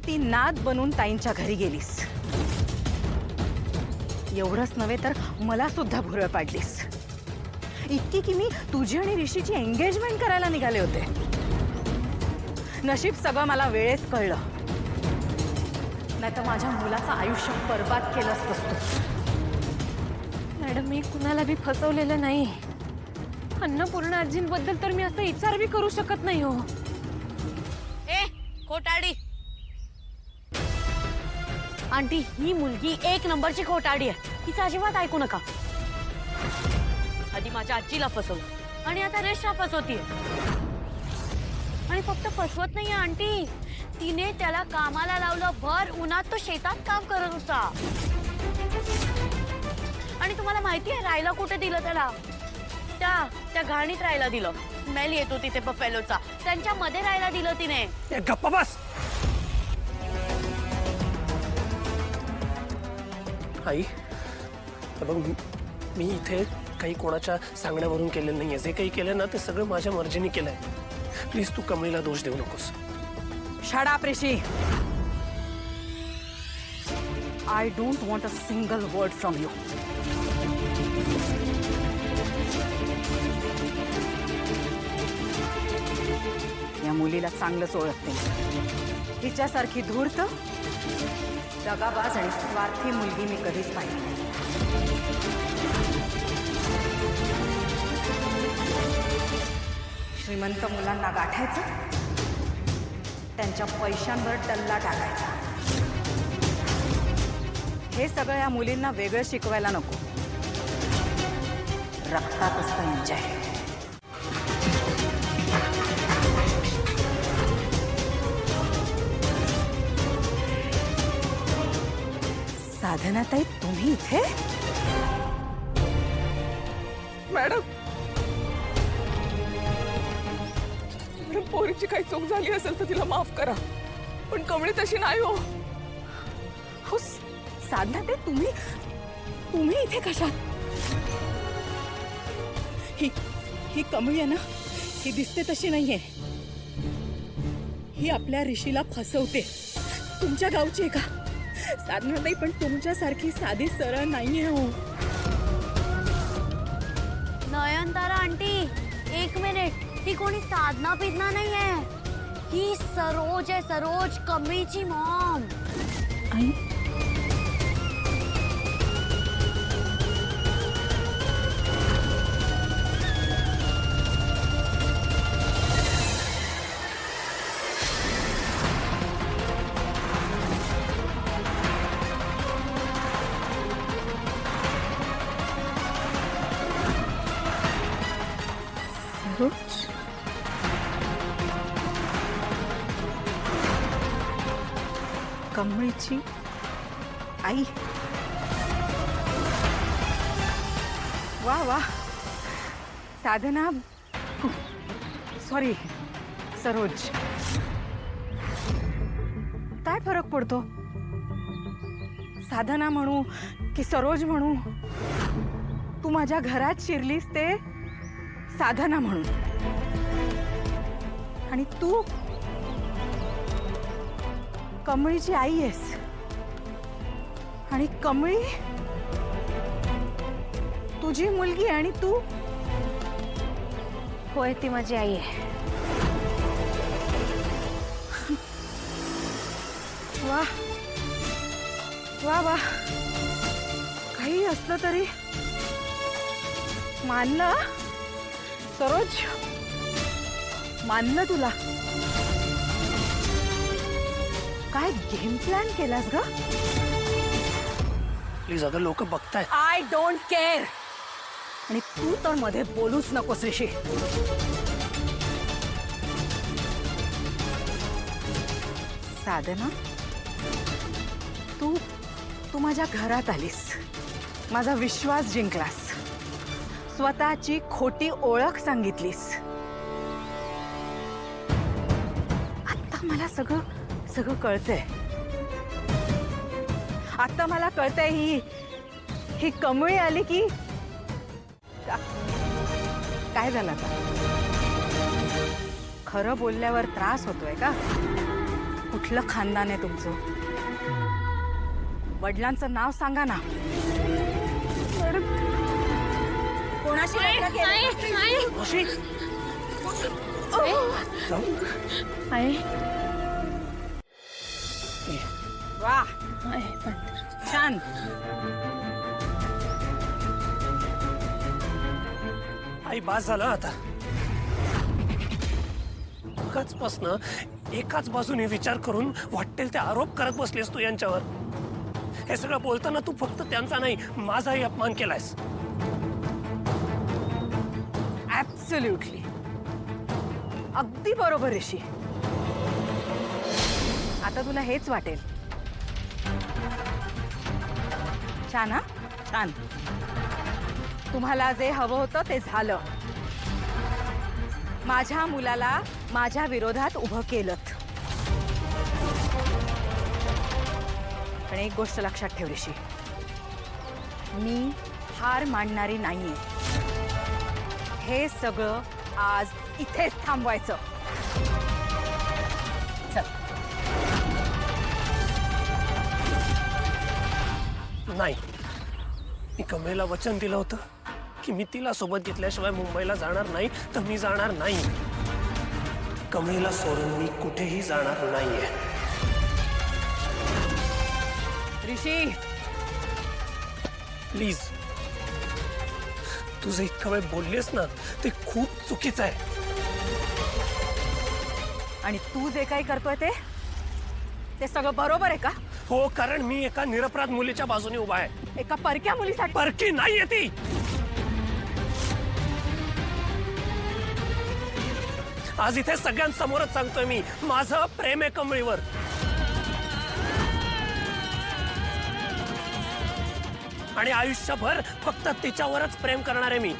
ती नाद बनून ताईंच्या घरी गेलीस. एवढंच नव्हे तर मला सुद्धा भुरळ पाडलीस. इतकी की मी तुझी आणि ऋषीची एंगेजमेंट करायला निघाले होते. नशीब सगळं मला वेळेत कळलं, नाही तर माझ्या मुलाचं आयुष्य बर्बाद केलं असतं. मॅडम, मी कुणाला बी फसवलेलं नाही. अन्नपूर्णा आजींबद्दल तर मी असा विचार बी करू शकत नाही हो. ए खोटाडी आंटी, ही मुलगी एक नंबरची खोटाडी आहे. तिचं अजिबात ऐकू नका. आधी माझ्या आजीला फसवलं आणि आता रेशा फसवतीये. आणि फक्त फसवत नाहीये आंटी, तिने त्याला कामाला लावलं. भर उन्हात तो शेतात काम करत होता. आणि तुम्हाला माहिती आहे राहायला कुठे दिलं त्याला? त्या घाणीत राहायला दिलं. स्मेल येतो तिथे बफेलोचा. त्यांच्या मध्ये राहायला दिलं तिने. गप्पा बस. आई, बघ, मी इथे काही कोणाच्या सांगण्यावरून केलेलं नाहीये. जे काही केलं ना ते सगळं माझ्या मर्जीने केलंय. प्लीज तू कमळीला दोष देऊ नकोस. Shut up, Rishi. I don't want a single word from you. या मुलीला चांगलंच ओळखते. हिच्यासारखी धूर्त, दगाबाज आणि स्वार्थी मुलगी मी कधीच पाहिली नाही. श्रीमंत मुलांना गाठायचं, त्यांच्या पैशांवर टल्ला टाकायचा. हे सगळं या मुलींना वेगळं शिकवायला नको. रक्तात असतं एन्जॉय. साधनाताई, तुम्ही इथे? मॅडम, पोरीची काही चूक झाली असेल तर तिला माफ करा, पण कमळी तशी नाही हो. हो साधनाताई, तुम्ही इथे कशात? ही कमळी आहे ना, ही दिसते तशी नाहीये. ही आपल्या ऋषीला फसवते. तुमच्या गावची आहे का साधनाताई? पण तुमच्यासारखी साधी सरळ नाहीये हो. नयनतारा आंटी, एक मिनिट. ही कोणी साधना पिधना नाहीये. ही सरोज आहे, सरोज, कमळीची मॉम. आई, कमळीची आई. वा वा. साधना, सॉरी सरोज. काय फरक पडतो साधना म्हणू की सरोज म्हणू? तू माझ्या घरात शिरलीस ते साधना म्हणून, आणि तू कमळीची आई आहेस. आणि कमळी तुझी मुलगी, आणि तू? होय, ती माझी आई आहे. वा वा वा. काही असलं तरी मानलं सरोज, मानलं तुला. काय गेम प्लॅन केलास ग? प्लीज, अगं लोक बघतायत. I don't care. आणि तू तर मध्ये बोलूच नकोस ऋषी. साधना, तू माझ्या घरात आलीस, माझा विश्वास जिंकलास, स्वतःची खोटी ओळख सांगितलीस. आता मला सगळं कळतंय. आता मला कळतंय ही कमळी आली की काय झालं? आता खरं बोलल्यावर त्रास होतोय का? कुठलं खानदान आहे तुमचं? वडिलांचं नाव सांगा ना. कोणाशी लग्न केलं? मावशी जाऊ. वा, छान. आई बास झालं आता. आजपासनं एकाच बाजूने विचार करून वाटेल ते आरोप करत बसलेस तू यांच्यावर. हे सगळं बोलताना तू फक्त त्यांचा नाही माझाही अपमान केलायस. ऍब्सोल्युटली, अगदी बरोबर ऋषी. आता तुला हेच वाटेल. छान हा, छान. तुम्हाला जे हवं होतं ते झालं. माझ्या मुलाला माझ्या विरोधात उभं केलं. पण एक गोष्ट लक्षात ठेव ऋषी, मी हार मानणारी नाहीये. हे सगळं आज इथेच थांबवायचं. चल. नाही, मी कमळेला वचन दिलं होतं की मी तिला सोबत घेतल्याशिवाय मुंबईला जाणार नाही, तर मी जाणार नाही. कमळेला सोडून मी कुठेही जाणार नाहीये. ऋषी, प्लीज, तुझं इतका वेळ बोललेस ना ते खूप चुकीचं आहे. आणि तू जे काही करतोय ते सगळं बरोबर आहे का? हो, कारण मी एका निरपराध मुलीच्या बाजूने उभा आहे. एका परक्या मुलीसाठी? परकी नाहीये ती. आज इथे सगळ्यांसमोरच सांगतोय मी, माझं प्रेम आहे कमळीवर. आणि आयुष्यभर फक्त तिच्यावरच प्रेम करणार आहे मी.